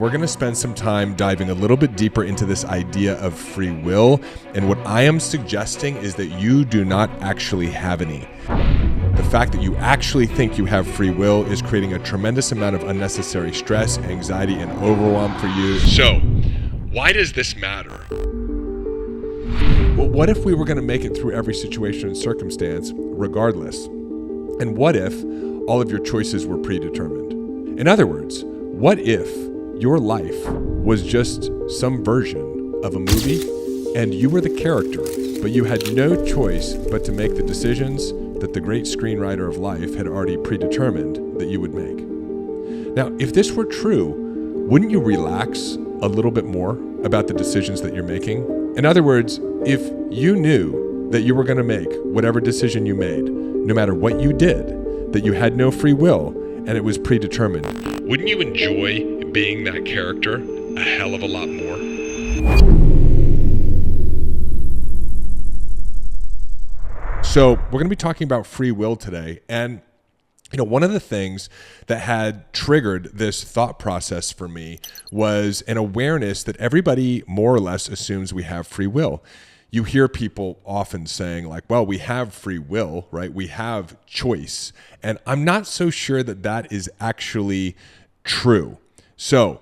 We're going to spend some time diving a little bit deeper into this idea of free will, and what I am suggesting is that you do not actually have any. The fact that you actually think you have free will is creating a tremendous amount of unnecessary stress, anxiety, and overwhelm for you. So, why does this matter? Well, what if we were going to make it through every situation and circumstance regardless? And what if all of your choices were predetermined? In other words, what if your life was just some version of a movie and you were the character, but you had no choice but to make the decisions that the great screenwriter of life had already predetermined that you would make? Now, if this were true, wouldn't you relax a little bit more about the decisions that you're making? In other words, if you knew that you were going to make whatever decision you made, no matter what you did, that you had no free will and it was predetermined, wouldn't you enjoy being that character a hell of a lot more? So we're going to be talking about free will today. And one of the things that had triggered this thought process for me was an awareness that everybody more or less assumes we have free will. You hear people often saying like, well, we have free will, right? We have choice. And I'm not so sure that that is actually true. So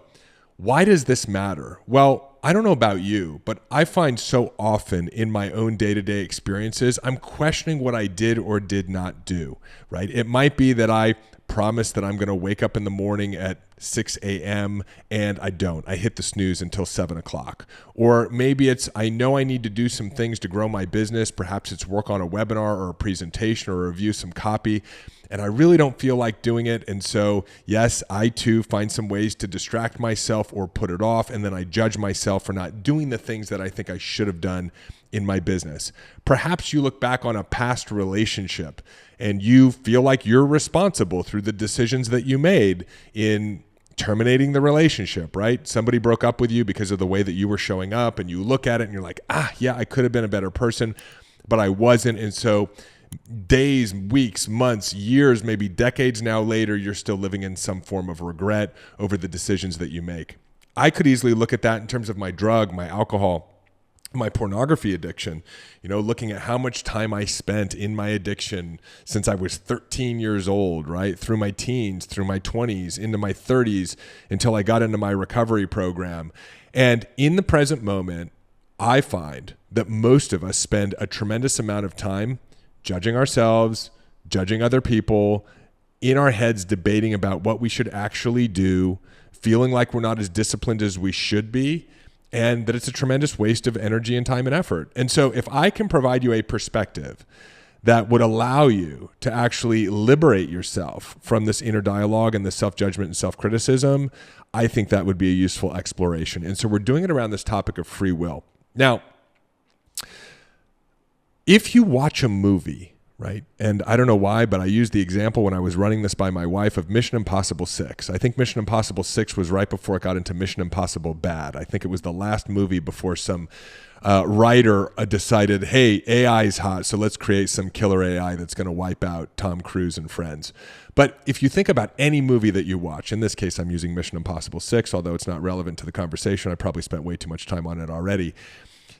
why does this matter? Well, I don't know about you, but I find so often in my own day-to-day experiences, I'm questioning what I did or did not do, right? It might be that I promised that I'm going to wake up in the morning at 6 a.m. and I don't. I hit the snooze until 7 o'clock. Or maybe it's, I know I need to do some things to grow my business. Perhaps it's work on a webinar or a presentation or review some copy. And I really don't feel like doing it. And so, yes, I too find some ways to distract myself or put it off. And then I judge myself for not doing the things that I think I should have done in my business. Perhaps you look back on a past relationship and you feel like you're responsible through the decisions that you made in terminating the relationship, right? Somebody broke up with you because of the way that you were showing up, and you look at it and you're like, yeah, I could have been a better person, but I wasn't. And so days, weeks, months, years, maybe decades now later, you're still living in some form of regret over the decisions that you make. I could easily look at that in terms of my drug, my alcohol, my pornography addiction, looking at how much time I spent in my addiction since I was 13 years old, right? Through my teens, through my 20s, into my 30s, until I got into my recovery program. And in the present moment, I find that most of us spend a tremendous amount of time judging ourselves, judging other people, in our heads debating about what we should actually do, feeling like we're not as disciplined as we should be, and that it's a tremendous waste of energy and time and effort. And so if I can provide you a perspective that would allow you to actually liberate yourself from this inner dialogue and the self-judgment and self-criticism, I think that would be a useful exploration. And so we're doing it around this topic of free will. Now, if you watch a movie, right? And I don't know why, but I used the example when I was running this by my wife of Mission Impossible 6. I think Mission Impossible 6 was right before it got into Mission Impossible Bad. I think it was the last movie before some writer decided, hey, AI is hot, so let's create some killer AI that's going to wipe out Tom Cruise and friends. But if you think about any movie that you watch, in this case, I'm using Mission Impossible 6, although it's not relevant to the conversation. I probably spent way too much time on it already.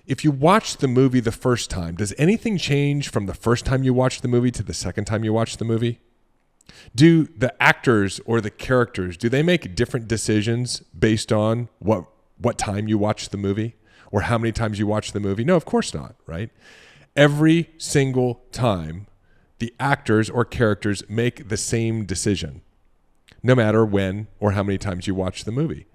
If you watch the movie the first time, does anything change from the first time you watched the movie to the second time you watched the movie? Do the actors or the characters, do they make different decisions based on what time you watched the movie or how many times you watched the movie? No, of course not, right? Every single time, the actors or characters make the same decision, no matter when or how many times you watch the movie.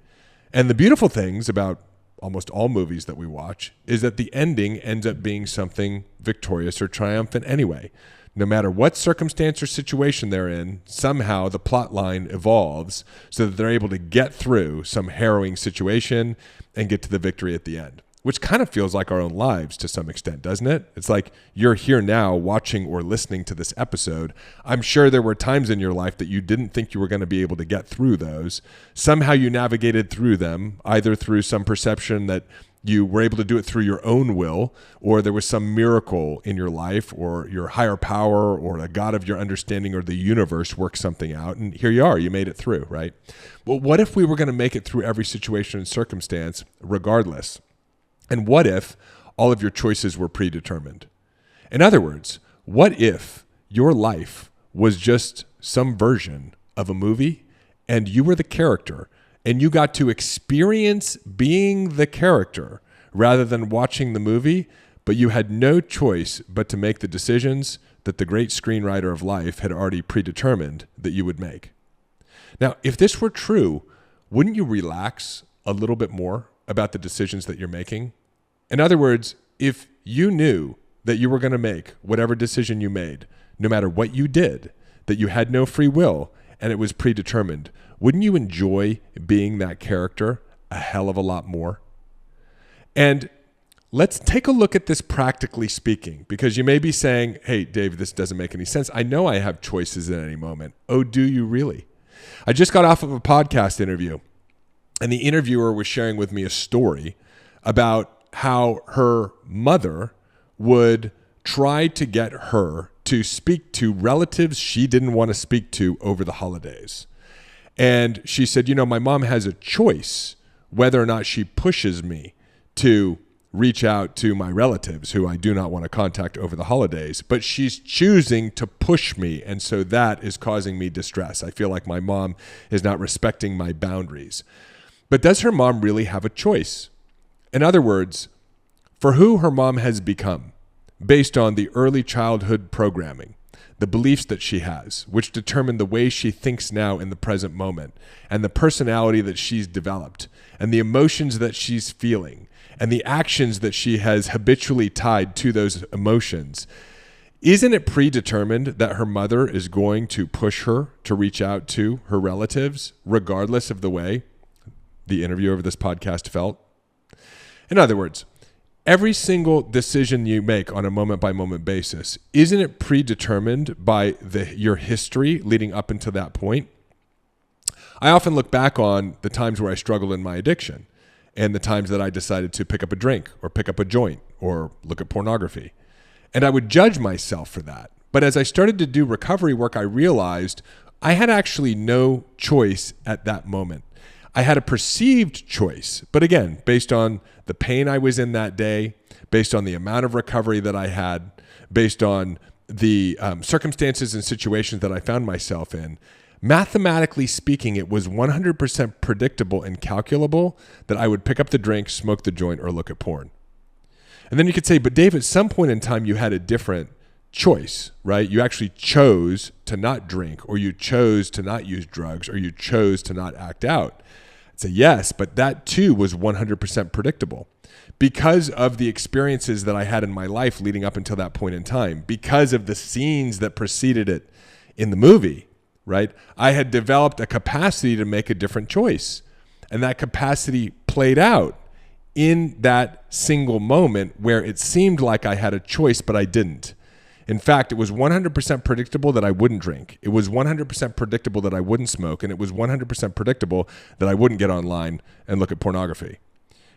And the beautiful things about almost all movies that we watch is that the ending ends up being something victorious or triumphant anyway. No matter what circumstance or situation they're in, somehow the plot line evolves so that they're able to get through some harrowing situation and get to the victory at the end, which kind of feels like our own lives to some extent, doesn't it? It's like you're here now watching or listening to this episode. I'm sure there were times in your life that you didn't think you were going to be able to get through those. Somehow you navigated through them, either through some perception that you were able to do it through your own will, or there was some miracle in your life, or your higher power or a God of your understanding or the universe worked something out, and here you are, you made it through, right? Well, what if we were going to make it through every situation and circumstance regardless? And what if all of your choices were predetermined? In other words, what if your life was just some version of a movie and you were the character and you got to experience being the character rather than watching the movie, but you had no choice but to make the decisions that the great screenwriter of life had already predetermined that you would make? Now, if this were true, wouldn't you relax a little bit more about the decisions that you're making? In other words, if you knew that you were going to make whatever decision you made, no matter what you did, that you had no free will and it was predetermined, wouldn't you enjoy being that character a hell of a lot more? And let's take a look at this practically speaking, because you may be saying, hey, Dave, this doesn't make any sense. I know I have choices at any moment. Oh, do you really? I just got off of a podcast interview, and the interviewer was sharing with me a story about how her mother would try to get her to speak to relatives she didn't want to speak to over the holidays. And she said, my mom has a choice whether or not she pushes me to reach out to my relatives who I do not want to contact over the holidays, but she's choosing to push me. And so that is causing me distress. I feel like my mom is not respecting my boundaries. But does her mom really have a choice? In other words, for who her mom has become, based on the early childhood programming, the beliefs that she has, which determine the way she thinks now in the present moment, and the personality that she's developed, and the emotions that she's feeling, and the actions that she has habitually tied to those emotions, isn't it predetermined that her mother is going to push her to reach out to her relatives, regardless of the way the interviewer of this podcast felt? In other words, every single decision you make on a moment-by-moment basis, isn't it predetermined by your history leading up until that point? I often look back on the times where I struggled in my addiction and the times that I decided to pick up a drink or pick up a joint or look at pornography. And I would judge myself for that. But as I started to do recovery work, I realized I had actually no choice at that moment. I had a perceived choice, but again, based on the pain I was in that day, based on the amount of recovery that I had, based on the circumstances and situations that I found myself in, mathematically speaking, it was 100% predictable and calculable that I would pick up the drink, smoke the joint, or look at porn. And then you could say, but Dave, at some point in time, you had a different choice, right? You actually chose to not drink, or you chose to not use drugs, or you chose to not act out. I'd say yes, but that too was 100% predictable because of the experiences that I had in my life leading up until that point in time, because of the scenes that preceded it in the movie, right? I had developed a capacity to make a different choice, and that capacity played out in that single moment where it seemed like I had a choice, but I didn't. In fact, it was 100% predictable that I wouldn't drink. It was 100% predictable that I wouldn't smoke. And it was 100% predictable that I wouldn't get online and look at pornography.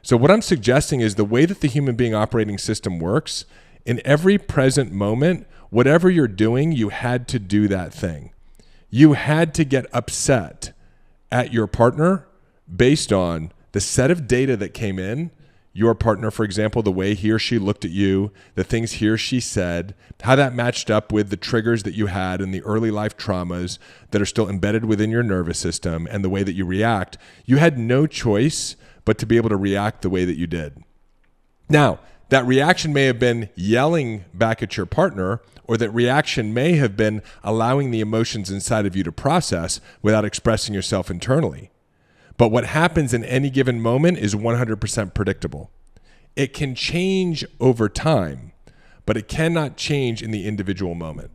So what I'm suggesting is the way that the human being operating system works, in every present moment, whatever you're doing, you had to do that thing. You had to get upset at your partner based on the set of data that came in. Your partner, for example, the way he or she looked at you, the things he or she said, how that matched up with the triggers that you had and the early life traumas that are still embedded within your nervous system and the way that you react. You had no choice but to be able to react the way that you did. Now, that reaction may have been yelling back at your partner, or that reaction may have been allowing the emotions inside of you to process without expressing yourself internally. But what happens in any given moment is 100% predictable. It can change over time, but it cannot change in the individual moment.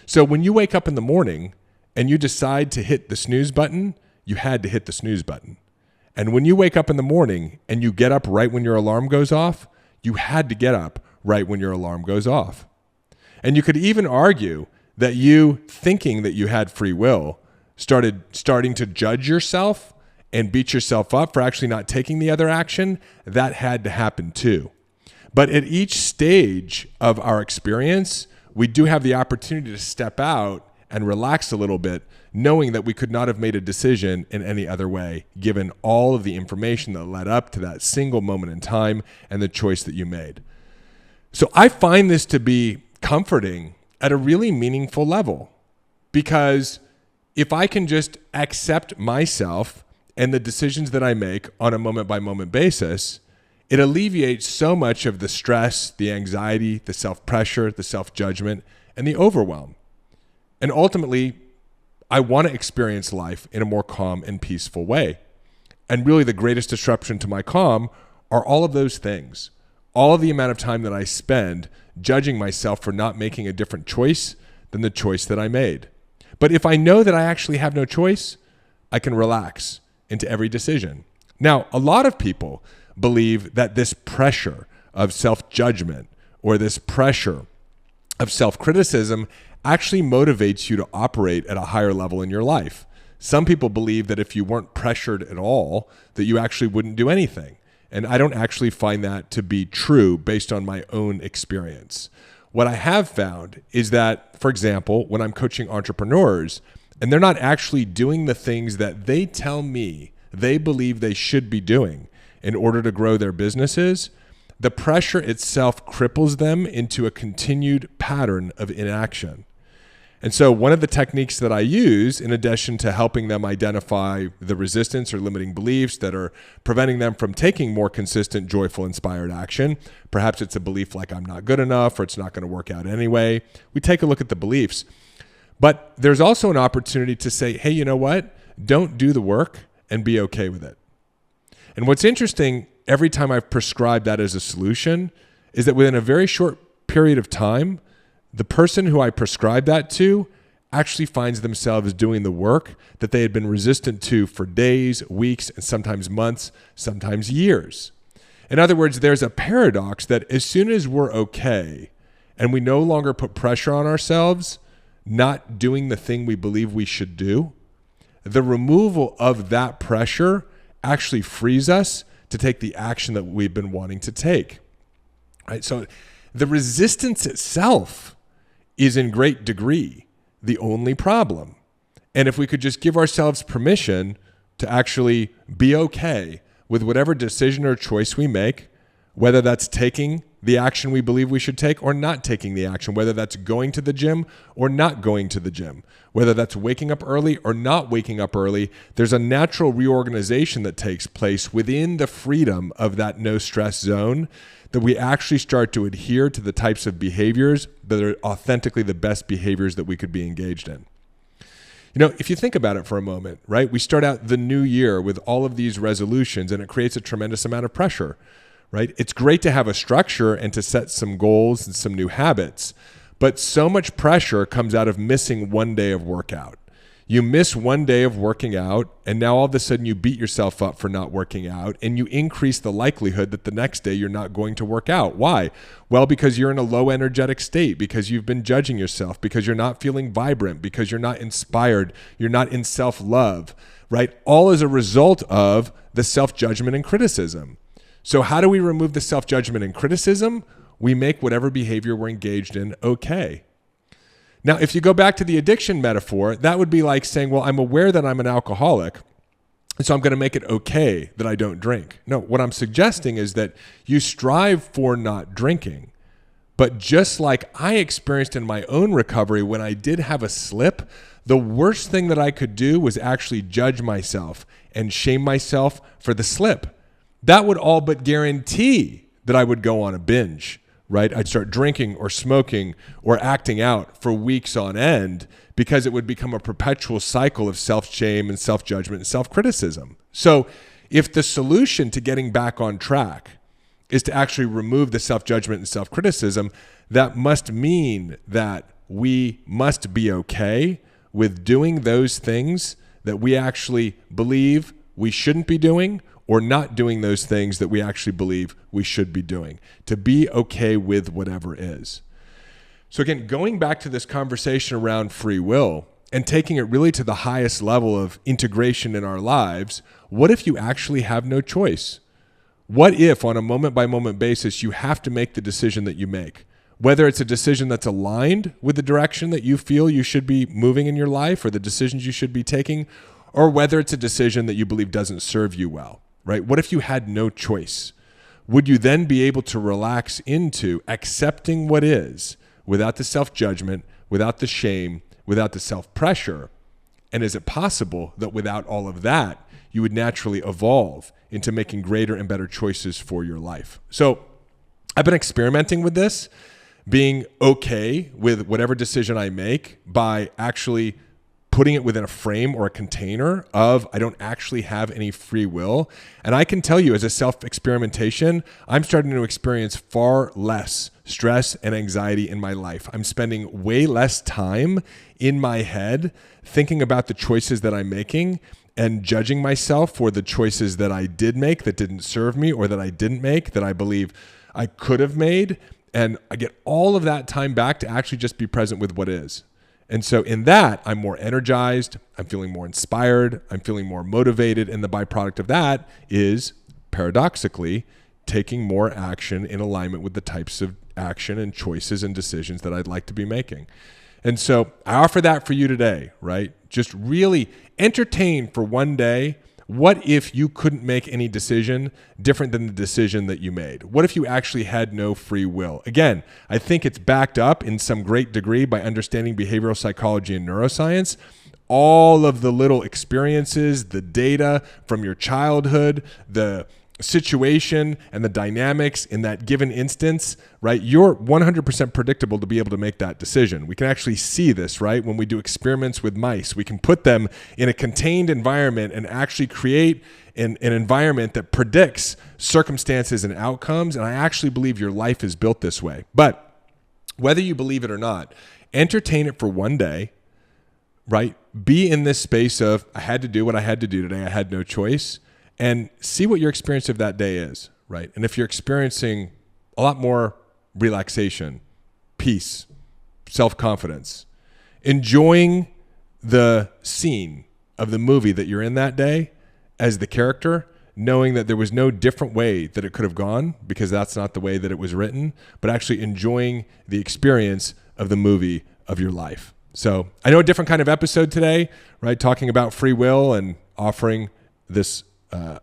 So when you wake up in the morning and you decide to hit the snooze button, you had to hit the snooze button. And when you wake up in the morning and you get up right when your alarm goes off, you had to get up right when your alarm goes off. And you could even argue that you thinking that you had free will starting to judge yourself and beat yourself up for actually not taking the other action, that had to happen too. But at each stage of our experience, we do have the opportunity to step out and relax a little bit, knowing that we could not have made a decision in any other way, given all of the information that led up to that single moment in time and the choice that you made. So I find this to be comforting at a really meaningful level, because if I can just accept myself and the decisions that I make on a moment-by-moment basis, it alleviates so much of the stress, the anxiety, the self-pressure, the self-judgment, and the overwhelm. And ultimately, I want to experience life in a more calm and peaceful way. And really the greatest disruption to my calm are all of those things. All of the amount of time that I spend judging myself for not making a different choice than the choice that I made. But if I know that I actually have no choice, I can relax into every decision. Now, a lot of people believe that this pressure of self-judgment or this pressure of self-criticism actually motivates you to operate at a higher level in your life. Some people believe that if you weren't pressured at all, that you actually wouldn't do anything. And I don't actually find that to be true based on my own experience. What I have found is that, for example, when I'm coaching entrepreneurs and they're not actually doing the things that they tell me they believe they should be doing in order to grow their businesses, the pressure itself cripples them into a continued pattern of inaction. And so one of the techniques that I use, in addition to helping them identify the resistance or limiting beliefs that are preventing them from taking more consistent, joyful, inspired action, perhaps it's a belief like I'm not good enough or it's not going to work out anyway. We take a look at the beliefs. But there's also an opportunity to say, hey, you know what? Don't do the work and be okay with it. And what's interesting, every time I've prescribed that as a solution, is that within a very short period of time, the person who I prescribed that to actually finds themselves doing the work that they had been resistant to for days, weeks, and sometimes months, sometimes years. In other words, there's a paradox that as soon as we're okay and we no longer put pressure on ourselves, not doing the thing we believe we should do, the removal of that pressure actually frees us to take the action that we've been wanting to take. Right? So the resistance itself is in great degree the only problem. And if we could just give ourselves permission to actually be okay with whatever decision or choice we make, whether that's taking the action we believe we should take or not taking the action, whether that's going to the gym or not going to the gym, whether that's waking up early or not waking up early, there's a natural reorganization that takes place within the freedom of that no stress zone, that we actually start to adhere to the types of behaviors that are authentically the best behaviors that we could be engaged in. You know, if you think about it for a moment, right? We start out the new year with all of these resolutions and it creates a tremendous amount of pressure, right? It's great to have a structure and to set some goals and some new habits, but so much pressure comes out of missing one day of workout. You miss one day of working out, and now all of a sudden you beat yourself up for not working out, and you increase the likelihood that the next day you're not going to work out. Why? Well, because you're in a low energetic state, because you've been judging yourself, because you're not feeling vibrant, because you're not inspired, you're not in self-love, right? All as a result of the self-judgment and criticism. So how do we remove the self-judgment and criticism? We make whatever behavior we're engaged in okay. Now, if you go back to the addiction metaphor, that would be like saying, well, I'm aware that I'm an alcoholic, and so I'm going to make it okay that I don't drink. No, what I'm suggesting is that you strive for not drinking. But just like I experienced in my own recovery when I did have a slip, the worst thing that I could do was actually judge myself and shame myself for the slip. That would all but guarantee that I would go on a binge. Right? I'd start drinking or smoking or acting out for weeks on end because it would become a perpetual cycle of self-shame and self-judgment and self-criticism. So if the solution to getting back on track is to actually remove the self-judgment and self-criticism, that must mean that we must be okay with doing those things that we actually believe we shouldn't be doing, or not doing those things that we actually believe we should be doing, to be okay with whatever is. So again, going back to this conversation around free will and taking it really to the highest level of integration in our lives, what if you actually have no choice? What if on a moment-by-moment basis you have to make the decision that you make? Whether it's a decision that's aligned with the direction that you feel you should be moving in your life or the decisions you should be taking, or whether it's a decision that you believe doesn't serve you well, right? What if you had no choice? Would you then be able to relax into accepting what is without the self-judgment, without the shame, without the self-pressure? And is it possible that without all of that, you would naturally evolve into making greater and better choices for your life? So I've been experimenting with this, being okay with whatever decision I make by actually putting it within a frame or a container of I don't actually have any free will. And I can tell you as a self-experimentation, I'm starting to experience far less stress and anxiety in my life. I'm spending way less time in my head thinking about the choices that I'm making and judging myself for the choices that I did make that didn't serve me or that I didn't make that I believe I could have made. And I get all of that time back to actually just be present with what is. And so in that, I'm more energized, I'm feeling more inspired, I'm feeling more motivated. And the byproduct of that is, paradoxically, taking more action in alignment with the types of action and choices and decisions that I'd like to be making. And so I offer that for you today, right? Just really entertain for one day. What if you couldn't make any decision different than the decision that you made? What if you actually had no free will? Again, I think it's backed up in some great degree by understanding behavioral psychology and neuroscience. All of the little experiences, the data from your childhood, the situation and the dynamics in that given instance, right? You're 100% predictable to be able to make that decision. We can actually see this, right? When we do experiments with mice, we can put them in a contained environment and actually create an environment that predicts circumstances and outcomes. And I actually believe your life is built this way. But whether you believe it or not, entertain it for one day, right? Be in this space of, I had to do what I had to do today. I had no choice. And see what your experience of that day is, right? And if you're experiencing a lot more relaxation, peace, self-confidence, enjoying the scene of the movie that you're in that day as the character, knowing that there was no different way that it could have gone because that's not the way that it was written, but actually enjoying the experience of the movie of your life. So I know a different kind of episode today, right? Talking about free will and offering this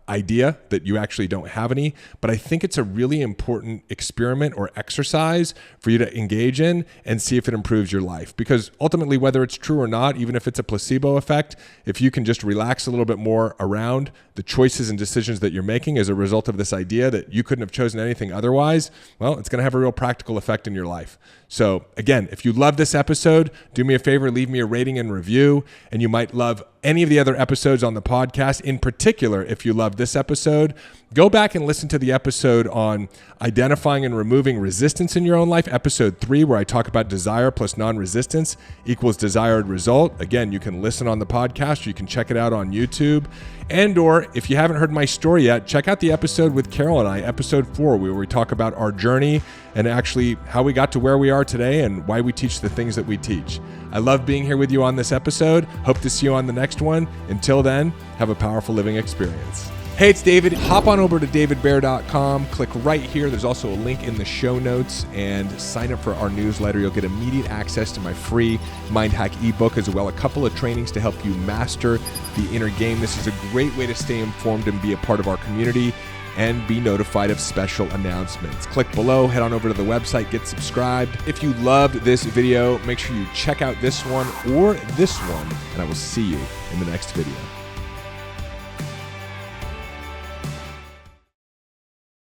idea that you actually don't have any, but I think it's a really important experiment or exercise for you to engage in and see if it improves your life. Because ultimately, whether it's true or not, even if it's a placebo effect, if you can just relax a little bit more around the choices and decisions that you're making as a result of this idea that you couldn't have chosen anything otherwise, well, it's going to have a real practical effect in your life. So again, if you love this episode, do me a favor, leave me a rating and review, and you might love any of the other episodes on the podcast. In particular, if you love this episode, go back and listen to the episode on identifying and removing resistance in your own life, episode 3, where I talk about desire plus non-resistance equals desired result. Again, you can listen on the podcast or you can check it out on YouTube. And or if you haven't heard my story yet, check out the episode with Carol and I, episode 4, where we talk about our journey and actually how we got to where we are today and why we teach the things that we teach. I love being here with you on this episode. Hope to see you on the next one. Until then, have a powerful living experience. Hey, it's David. Hop on over to davidbear.com. Click right here. There's also a link in the show notes and sign up for our newsletter. You'll get immediate access to my free Mind Hack ebook, as well as a couple of trainings to help you master the inner game. This is a great way to stay informed and be a part of our community and be notified of special announcements. Click below, head on over to the website, get subscribed. If you loved this video, make sure you check out this one or this one, and I will see you in the next video.